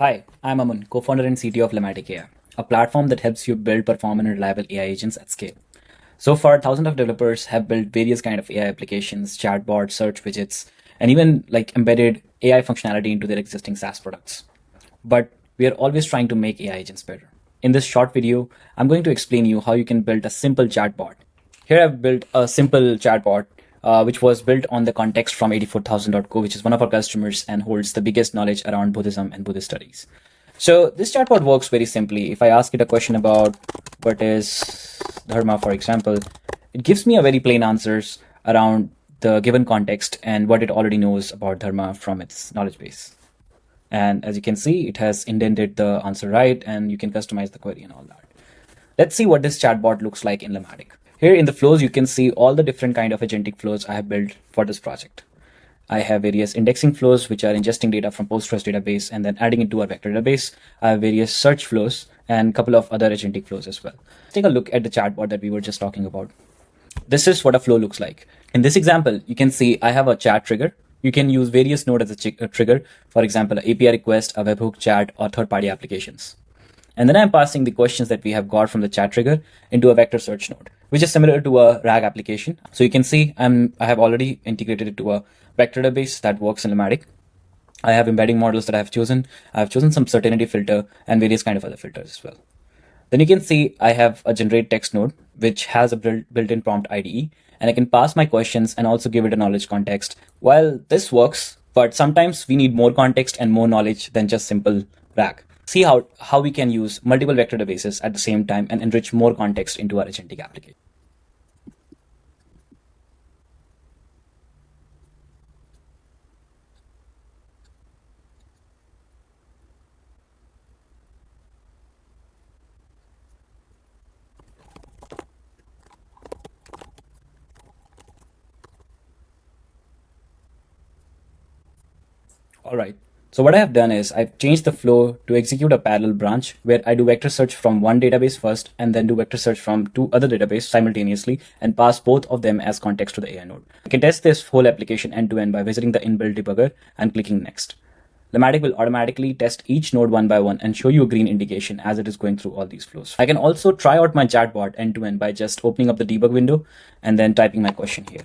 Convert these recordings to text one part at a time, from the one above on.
Hi, I'm Aman, co-founder and CTO of Lamatic AI, a platform that helps you build, perform, and reliable AI agents at scale. So far, thousands of developers have built various kind of AI applications, chatbots, search widgets, and even like embedded AI functionality into their existing SaaS products. But we are always trying to make AI agents better. In this short video, I'm going to explain you how you can build a simple chatbot. Here I've built a simple chatbot which was built on the context from 84,000.co, which is one of our customers and holds the biggest knowledge around Buddhism and Buddhist studies. So this chatbot works very simply. If I ask it a question about what is dharma, for example, it gives me a very plain answers around the given context and what it already knows about dharma from its knowledge base. And as you can see, it has indented the answer right, and you can customize the query and all that. Let's see what this chatbot looks like in Lamatic. Here in the flows, you can see all the different kind of agentic flows I have built for this project. I have various indexing flows, which are ingesting data from Postgres database and then adding it to our vector database. I have various search flows and a couple of other agentic flows as well. Let's take a look at the chatbot that we were just talking about. This is what a flow looks like. In this example, you can see I have a chat trigger. You can use various nodes as a trigger, for example, an API request, a webhook, chat, or third-party applications. And then I'm passing the questions that we have got from the chat trigger into a vector search node, which is similar to a RAG application. So you can see I have already integrated it to a vector database that works in Lamatic. I have embedding models that I have chosen. I have chosen some certainty filter and various kind of other filters as well. Then you can see I have a generate text node, which has a built-in prompt IDE, and I can pass my questions and also give it a knowledge context. While this works, but sometimes we need more context and more knowledge than just simple RAG. See how we can use multiple vector databases at the same time and enrich more context into our agentic application. All right. So what I have done is I've changed the flow to execute a parallel branch where I do vector search from one database first and then do vector search from two other databases simultaneously and pass both of them as context to the AI node. I can test this whole application end to end by visiting the inbuilt debugger and clicking next. Lamatic will automatically test each node one by one and show you a green indication as it is going through all these flows. I can also try out my chatbot end to end by just opening up the debug window and then typing my question here.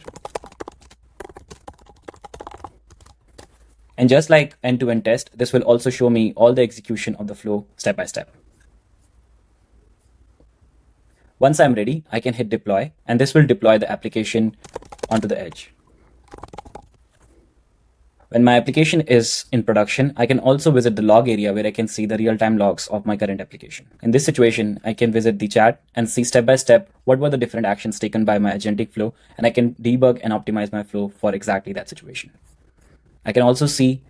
And just like end-to-end test, this will also show me all the execution of the flow step by step. Once I'm ready, I can hit deploy, and this will deploy the application onto the edge. When my application is in production, I can also visit the log area where I can see the real-time logs of my current application. In this situation, I can visit the chat and see step by step what were the different actions taken by my agentic flow, and I can debug and optimize my flow for exactly that situation. I can also see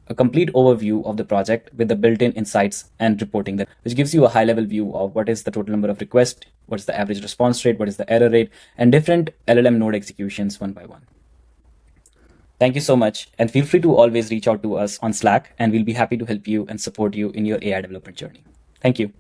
a complete overview of the project with the built-in insights and reporting, which gives you a high-level view of what is the total number of requests, what is the average response rate, what is the error rate, and different LLM node executions one by one. Thank you so much, and feel free to always reach out to us on Slack, and we'll be happy to help you and support you in your AI development journey. Thank you.